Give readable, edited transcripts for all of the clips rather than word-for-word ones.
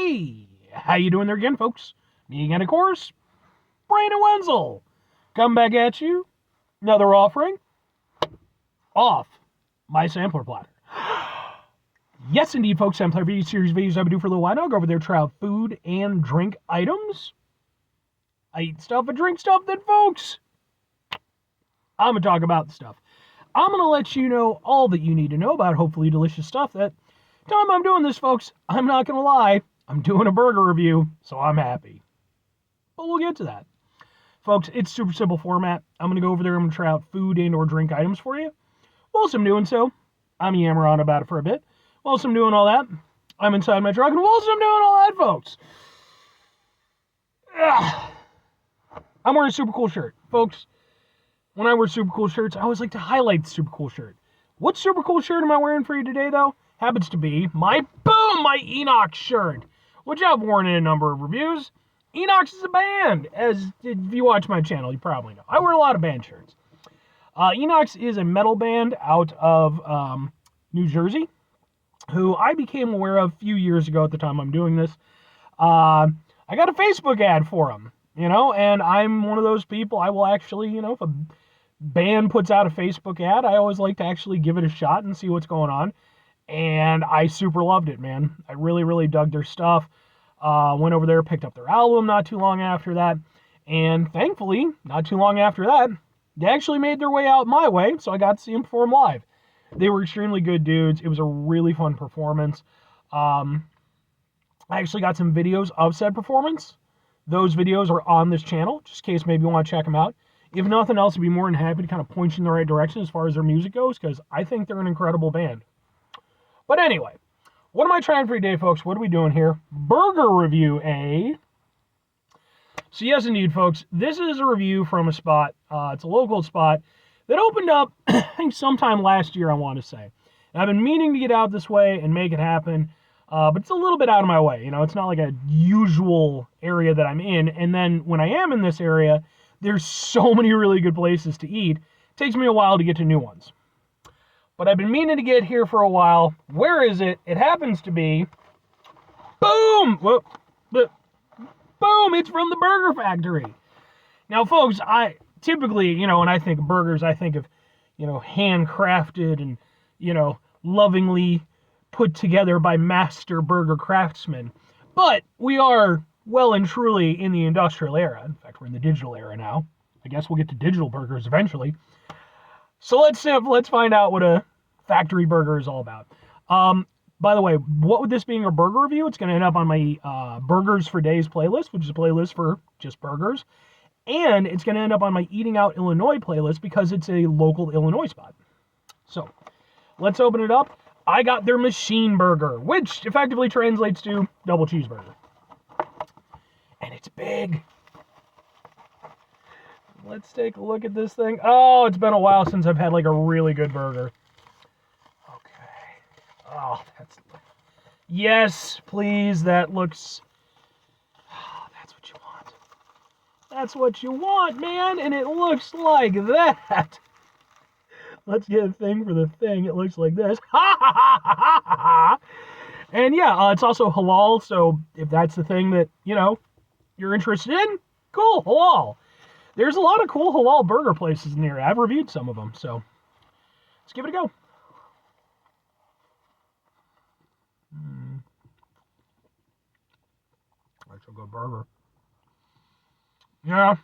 Hey, how you doing there again, folks? Me again, of course, Brandon Wenzel. Come back at you. Another offering off my sampler platter. Yes, indeed, folks. Sampler video series videos I've been doing for a little while now. I'll go over there, try out food and drink items. I eat stuff and drink stuff, then, folks, I'm going to talk about the stuff. I'm going to let you know all that you need to know about hopefully delicious stuff. That time I'm doing this, folks, I'm not going to lie, I'm doing a burger review, so I'm happy. But we'll get to that. Folks, it's super simple format. I'm going to go over there, I'm going to try out food and or drink items for you. Whilst I'm doing so, I'm yammering on about it for a bit. Whilst I'm doing all that, I'm inside my truck, and whilst I'm doing all that, folks, I'm wearing a super cool shirt. Folks, when I wear super cool shirts, I always like to highlight the super cool shirt. What super cool shirt am I wearing for you today, though? Happens to be my Enoch shirt, which I've worn in a number of reviews. Enoch is a band, as if you watch my channel, you probably know. I wear a lot of band shirts. Enoch is a metal band out of New Jersey, who I became aware of a few years ago at the time I'm doing this. I got a Facebook ad for them, and I'm one of those people, I will actually, if a band puts out a Facebook ad, I always like to actually give it a shot and see what's going on. And I super loved it, man. I really, really dug their stuff. Went over there, picked up their album not too long after that. And thankfully, not too long after that, they actually made their way out my way, so I got to see them perform live. They were extremely good dudes. It was a really fun performance. I actually got some videos of said performance. Those videos are on this channel, just in case maybe you want to check them out. If nothing else, I'd be more than happy to kind of point you in the right direction as far as their music goes, because I think they're an incredible band. But anyway, what am I trying for today, folks? What are we doing here? Burger review, eh? So yes, indeed, folks, this is a review from a spot. It's a local spot that opened up, I think, sometime last year, I want to say. And I've been meaning to get out this way and make it happen, but it's a little bit out of my way. It's not like a usual area that I'm in. And then when I am in this area, there's so many really good places to eat. It takes me a while to get to new ones. But I've been meaning to get here for a while. Where is it? It happens to be, boom! Whoop, boom! It's from the Burger Factory. Now, folks, I typically, when I think of burgers, I think of, handcrafted and, lovingly put together by master burger craftsmen. But we are well and truly in the industrial era. In fact, we're in the digital era now. I guess we'll get to digital burgers eventually. So let's find out what a factory burger is all about. By the way, what with this being a burger review, it's going to end up on my Burgers for Days playlist, which is a playlist for just burgers. And it's going to end up on my Eating Out Illinois playlist because it's a local Illinois spot. So let's open it up. I got their machine burger, which effectively translates to double cheeseburger. And it's big. Let's take a look at this thing. Oh, it's been a while since I've had like a really good burger. Okay. Oh, yes, please. That looks, that's what you want. That's what you want, man. And it looks like that. Let's get a thing for the thing. It looks like this. Ha ha ha ha ha ha. And yeah, it's also halal. So if that's the thing that, you're interested in, cool, halal. There's a lot of cool halal burger places in here. I've reviewed some of them, so let's give it a go. That's a good burger. Yeah.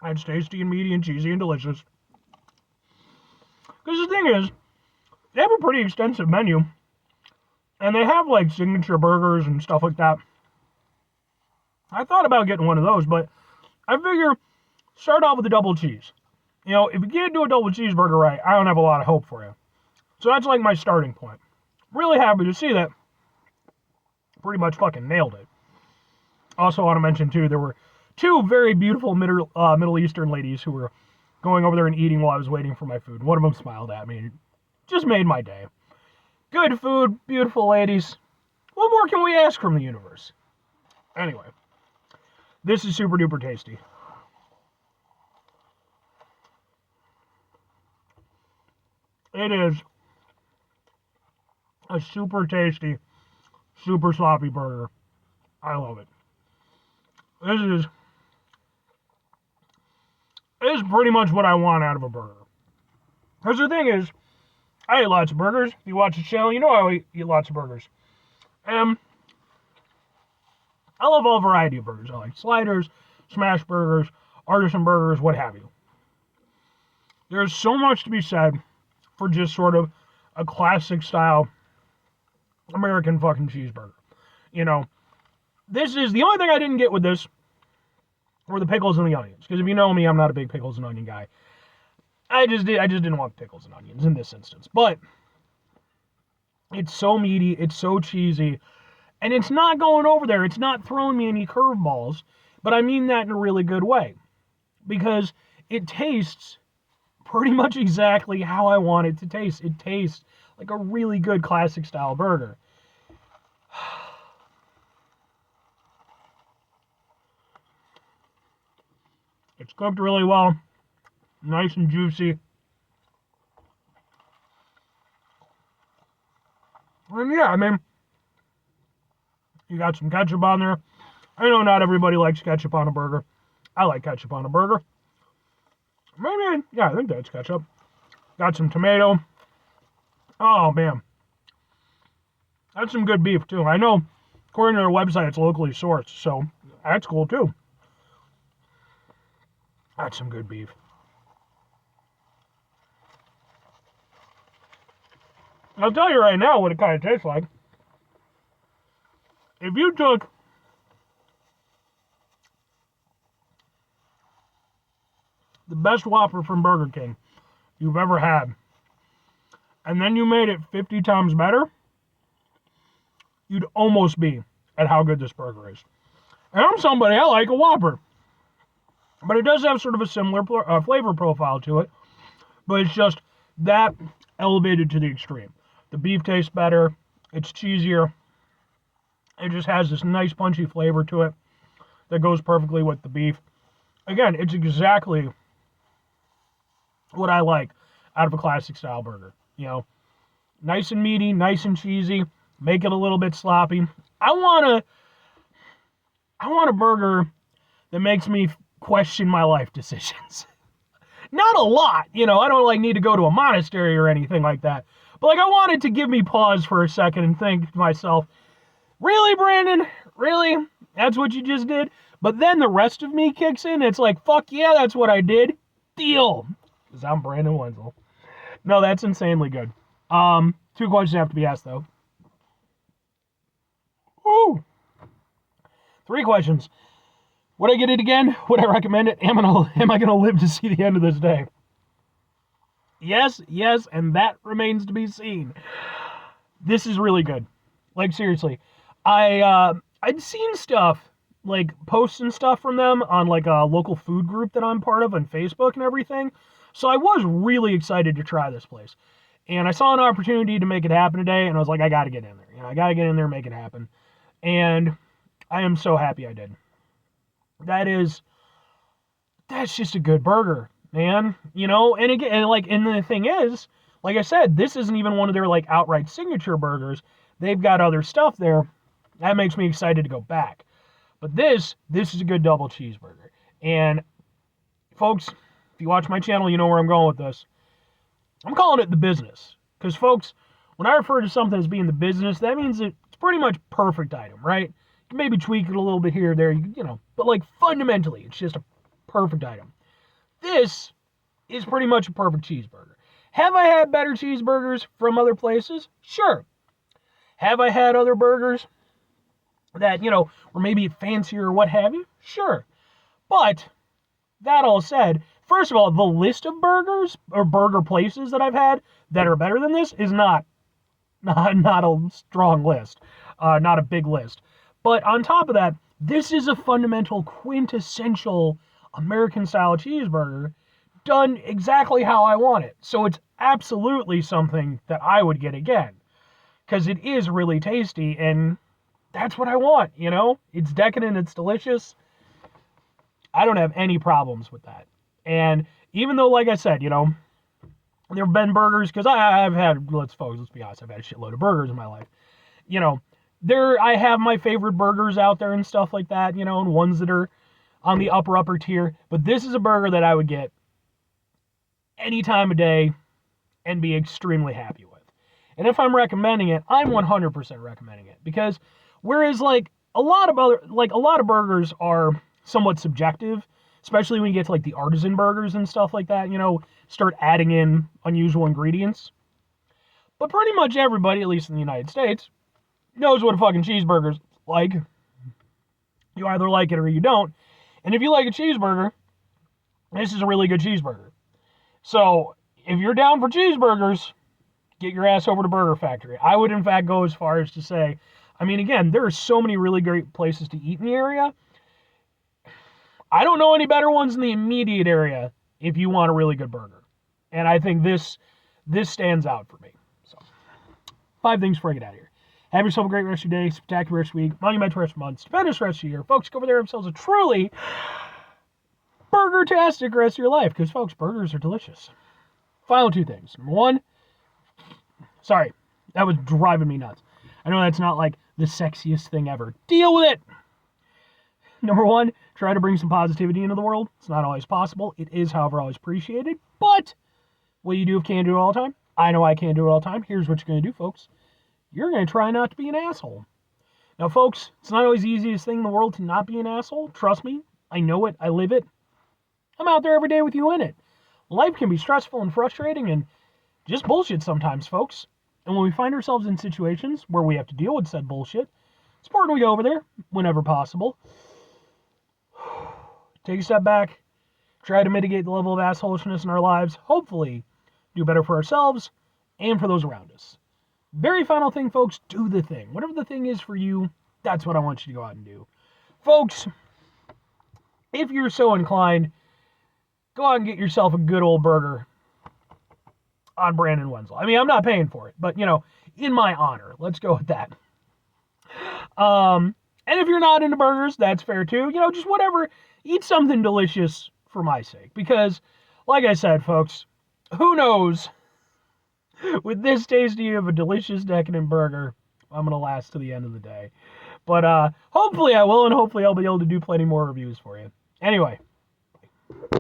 It's tasty and meaty and cheesy and delicious. Because the thing is, they have a pretty extensive menu. And they have like signature burgers and stuff like that. I thought about getting one of those, but I figure start off with a double cheese. If you can't do a double cheeseburger right, I don't have a lot of hope for you. So that's like my starting point. Really happy to see that. Pretty much fucking nailed it. Also want to mention too, there were two very beautiful Middle Eastern ladies who were going over there and eating while I was waiting for my food. One of them smiled at me. It just made my day. Good food, beautiful ladies. What more can we ask from the universe? Anyway. This is super duper tasty. It is a super tasty, super sloppy burger. I love it. This is pretty much what I want out of a burger. Because the thing is, I eat lots of burgers. If you watch the channel, you know I eat lots of burgers. And I love all variety of burgers. I like sliders, smash burgers, artisan burgers, what have you. There's so much to be said for just sort of a classic style American fucking cheeseburger. You know, this is the only thing I didn't get with this were the pickles and the onions. Because if you know me, I'm not a big pickles and onion guy. I just didn't want pickles and onions in this instance. But it's so meaty, it's so cheesy, and it's not going over there. It's not throwing me any curveballs, but I mean that in a really good way. Because it tastes pretty much exactly how I want it to taste. It tastes like a really good classic style burger. It's cooked really well, nice and juicy. And yeah, I mean, you got some ketchup on there. I know not everybody likes ketchup on a burger. I like ketchup on a burger. Maybe, yeah, I think that's ketchup. Got some tomato. Oh, man. That's some good beef, too. I know, according to their website, it's locally sourced, so that's cool, too. That's some good beef. I'll tell you right now what it kind of tastes like. If you took the best Whopper from Burger King you've ever had, and then you made it 50 times better, you'd almost be at how good this burger is. And I'm somebody, I like a Whopper. But it does have sort of a similar flavor profile to it. But it's just that elevated to the extreme. The beef tastes better. It's cheesier. It just has this nice punchy flavor to it that goes perfectly with the beef. Again, it's exactly what I like out of a classic style burger. You know, nice and meaty, nice and cheesy. Make it a little bit sloppy. I want a burger that makes me question my life decisions. Not a lot, you know, I don't need to go to a monastery or anything like that. But I want it to give me pause for a second and think to myself, really, Brandon? Really? That's what you just did? But then the rest of me kicks in. It's like, fuck yeah, that's what I did. Deal. Because I'm Brandon Wenzel. No, that's insanely good. 2 questions have to be asked, though. Ooh. 3 questions. Would I get it again? Would I recommend it? Am I gonna live to see the end of this day? Yes, and that remains to be seen. This is really good. Seriously. I'd seen stuff, posts and stuff from them on a local food group that I'm part of on Facebook and everything. So I was really excited to try this place. And I saw an opportunity to make it happen today, and I was like, I gotta get in there. I gotta get in there and make it happen. And I am so happy I did. That's just a good burger, man. And again, and the thing is, like I said, this isn't even one of their outright signature burgers. They've got other stuff there. That makes me excited to go back. But this is a good double cheeseburger. And folks, if you watch my channel, you know where I'm going with this. I'm calling it the business. Because folks, when I refer to something as being the business, that means it's pretty much perfect item, right? You can maybe tweak it a little bit here or there, but fundamentally, it's just a perfect item. This is pretty much a perfect cheeseburger. Have I had better cheeseburgers from other places? Sure. Have I had other burgers that, were maybe fancier or what have you? Sure. But, that all said, first of all, the list of burgers or burger places that I've had that are better than this is not a strong list. Not a big list. But on top of that, this is a fundamental, quintessential American-style cheeseburger done exactly how I want it. So it's absolutely something that I would get again. Because it is really tasty, and that's what I want, It's decadent, it's delicious. I don't have any problems with that. And even though, like I said, There have been burgers, because I've had, let's be honest, I've had a shitload of burgers in my life. You know, I have my favorite burgers out there and stuff like that, and ones that are on the upper tier. But this is a burger that I would get any time of day and be extremely happy with. And if I'm recommending it, I'm 100% recommending it, because whereas a lot of burgers are somewhat subjective, especially when you get to the artisan burgers and stuff like that, start adding in unusual ingredients. But pretty much everybody, at least in the United States, knows what a fucking cheeseburger's like. You either like it or you don't. And if you like a cheeseburger, this is a really good cheeseburger. So if you're down for cheeseburgers, get your ass over to Burger Factory. I would, in fact, go as far as to say, again, there are so many really great places to eat in the area. I don't know any better ones in the immediate area if you want a really good burger. And I think this stands out for me. So, 5 things before I get out of here. Have yourself a great rest of your day, spectacular rest of the week, monumental rest of the month, stupendous rest of the year. Folks, go over there and have themselves a truly burger-tastic rest of your life, because, folks, burgers are delicious. Final 2 things. Number 1, sorry, that was driving me nuts. I know that's not the sexiest thing ever. Deal with it! Number 1, try to bring some positivity into the world. It's not always possible. It is, however, always appreciated. But what you do if you can't do it all the time? I know I can't do it all the time. Here's what you're going to do, folks. You're going to try not to be an asshole. Now, folks, it's not always the easiest thing in the world to not be an asshole. Trust me. I know it. I live it. I'm out there every day with you in it. Life can be stressful and frustrating and just bullshit sometimes, folks. And when we find ourselves in situations where we have to deal with said bullshit, it's important we go over there whenever possible. Take a step back. Try to mitigate the level of assholishness in our lives. Hopefully, do better for ourselves and for those around us. Very final thing, folks, do the thing. Whatever the thing is for you, that's what I want you to go out and do. Folks, if you're so inclined, go out and get yourself a good old burger on Brandon Wenzel. I'm not paying for it, but, in my honor. Let's go with that. And if you're not into burgers, that's fair too. Just whatever. Eat something delicious for my sake. Because, like I said, folks, who knows, with this tasty of a delicious, decadent burger, I'm going to last to the end of the day. But hopefully I will, and hopefully I'll be able to do plenty more reviews for you. Anyway.